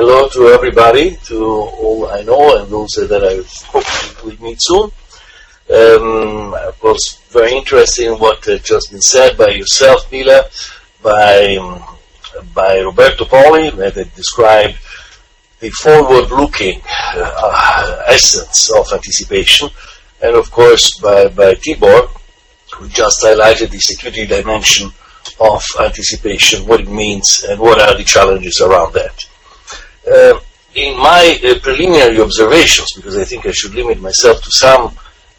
hello to everybody, to all I know and those that I hope we meet soon. It was very interesting what had just been said by yourself, Mila, by Roberto Poli, that described the forward-looking essence of anticipation, and of course by Tibor, who just highlighted the security dimension of anticipation, what it means and what are the challenges around that. In my preliminary observations, because I think I should limit myself to some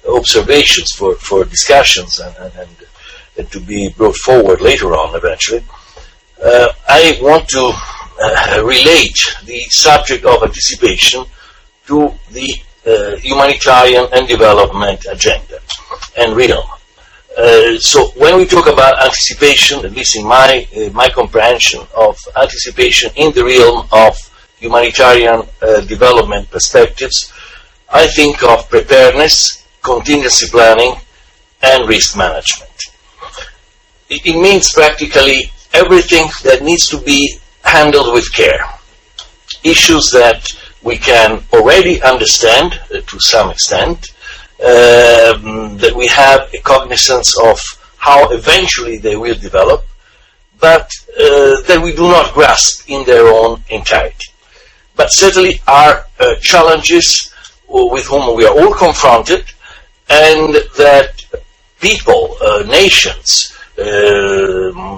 observations for discussions and to be brought forward later on eventually, I want to relate the subject of anticipation to the humanitarian and development agenda and realm. So when we talk about anticipation, at least in my comprehension of anticipation in the realm of humanitarian development perspectives, I think of preparedness, contingency planning, and risk management. It means practically everything that needs to be handled with care. Issues that we can already understand to some extent, that we have a cognizance of how eventually they will develop, but that we do not grasp in their own entirety. But certainly are challenges with whom we are all confronted, and that people, nations,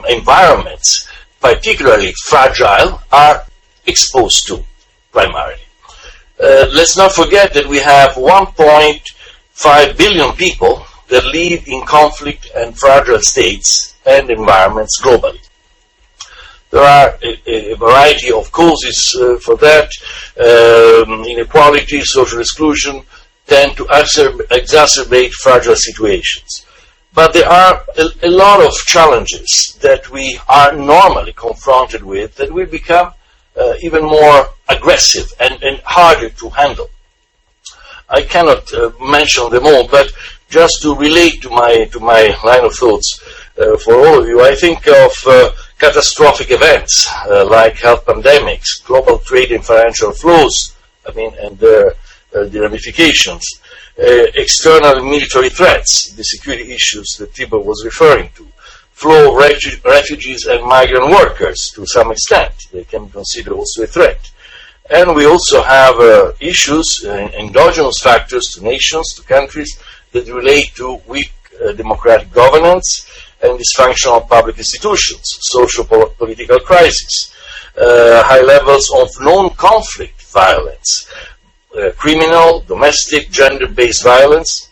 environments, particularly fragile, are exposed to primarily. Let's not forget that we have 1.5 billion people that live in conflict and fragile states and environments globally. There are a variety of causes for that. Inequality, social exclusion tend to exacerbate fragile situations. But there are a lot of challenges that we are normally confronted with that will become even more aggressive and harder to handle. I cannot mention them all, but just to relate to my line of thoughts for all of you, I think of catastrophic events like health pandemics, global trade and financial flows, and their ramifications, external military threats, the security issues that Tibor was referring to, flow of refugees and migrant workers to some extent. They can be considered also a threat. And we also have issues, endogenous factors to nations, to countries, that relate to weak democratic governance and dysfunctional public institutions, social political crisis, high levels of non-conflict violence, criminal, domestic, gender-based violence,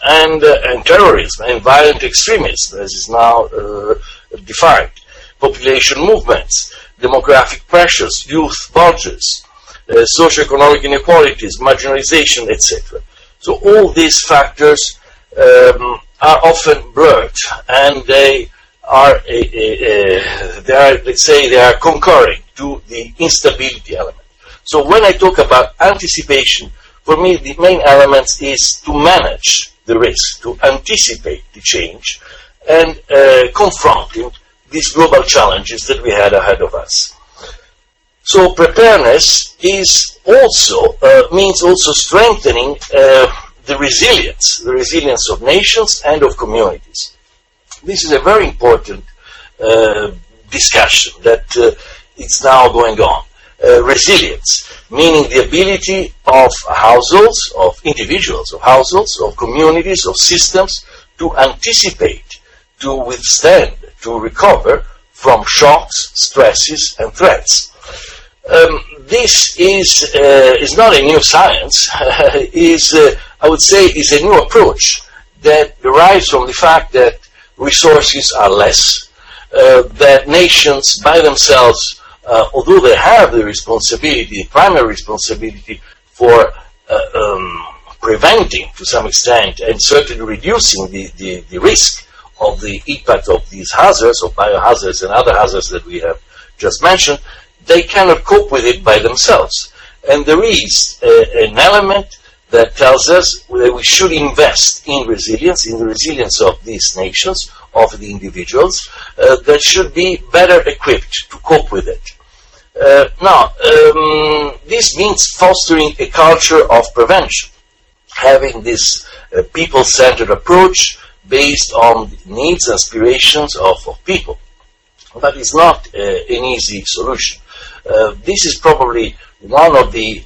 and terrorism and violent extremism, as is now defined, population movements, demographic pressures, youth bulges, socioeconomic inequalities, marginalization, etc. So all these factors are often blurred, and they are concurring to the instability element. So when I talk about anticipation, for me the main element is to manage the risk, to anticipate the change, and confronting these global challenges that we had ahead of us. So preparedness is also means also strengthening the resilience of nations and of communities. This is a very important discussion that it's now going on. Resilience, meaning the ability of households, of individuals, of households, of communities, of systems to anticipate, to withstand, to recover from shocks, stresses, and threats. This is not a new science. I would say, is a new approach that derives from the fact that resources are less, that nations by themselves, although they have the responsibility, primary responsibility for preventing to some extent and certainly reducing the risk of the impact of these hazards, of biohazards and other hazards that we have just mentioned, they cannot cope with it by themselves. And there is an element that tells us that we should invest in the resilience of these nations, of the individuals, that should be better equipped to cope with it. This means fostering a culture of prevention, having this people-centered approach based on the needs and aspirations of people. But it's not an easy solution. This is probably one of the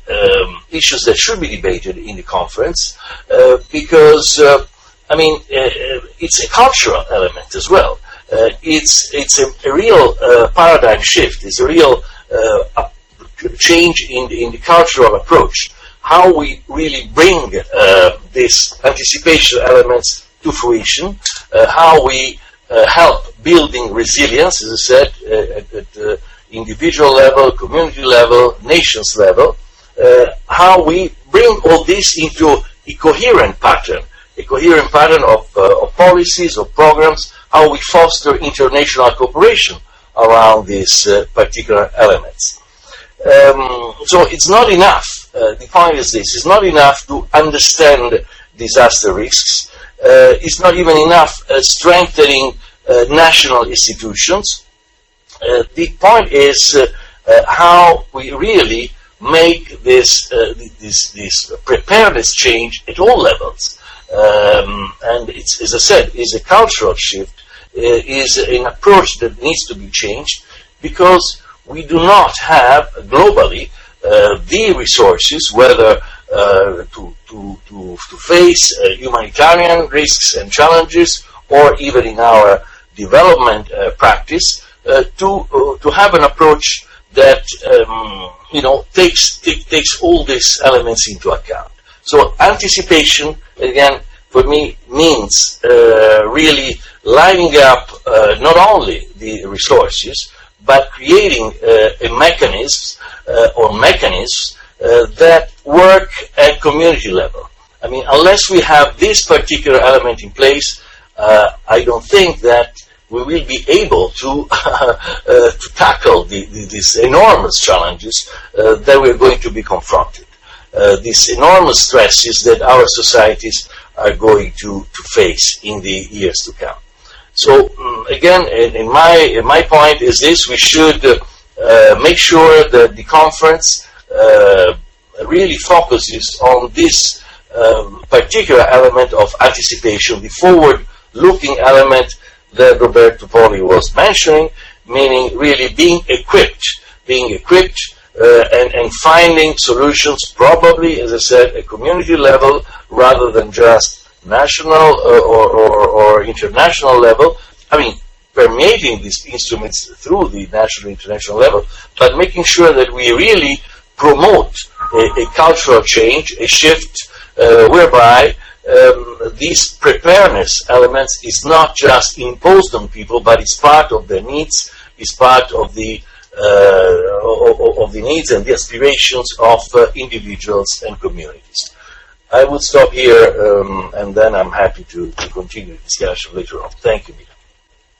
issues that should be debated in the conference, because it's a cultural element as well. It's a real paradigm shift. It's a real change in the cultural approach. How we really bring these anticipation elements to fruition, how we help building resilience, as I said, at the individual level, community level, nations level, how we bring all this into a coherent pattern of policies, of programs, how we foster international cooperation around these particular elements. So it's not enough, the point is this, it's not enough to understand disaster risks, it's not even enough strengthening national institutions. The point is how we really make this preparedness change at all levels. And it's, as I said, is a cultural shift, is an approach that needs to be changed, because we do not have globally the resources, whether to face humanitarian risks and challenges, or even in our development practice, to have an approach that takes all these elements into account. So anticipation, again, for me, means really lining up not only the resources, but creating a mechanisms that work at community level. I mean, unless we have this particular element in place, I don't think that we will be able to tackle these enormous challenges that we're going to be confronted. These enormous stresses that our societies are going to face in the years to come. So again, in my point is this: we should make sure that the conference really focuses on this particular element of anticipation, the forward-looking element that Roberto Poli was mentioning, meaning really being equipped and finding solutions, probably, as I said, at community level rather than just national or international level. I mean, permeating these instruments through the national international level, but making sure that we really promote a cultural change, a shift whereby these preparedness elements is not just imposed on people, but it's part of their needs, it's part of the needs and the aspirations of individuals and communities. I will stop here, and then I'm happy to continue the discussion later on. Thank you.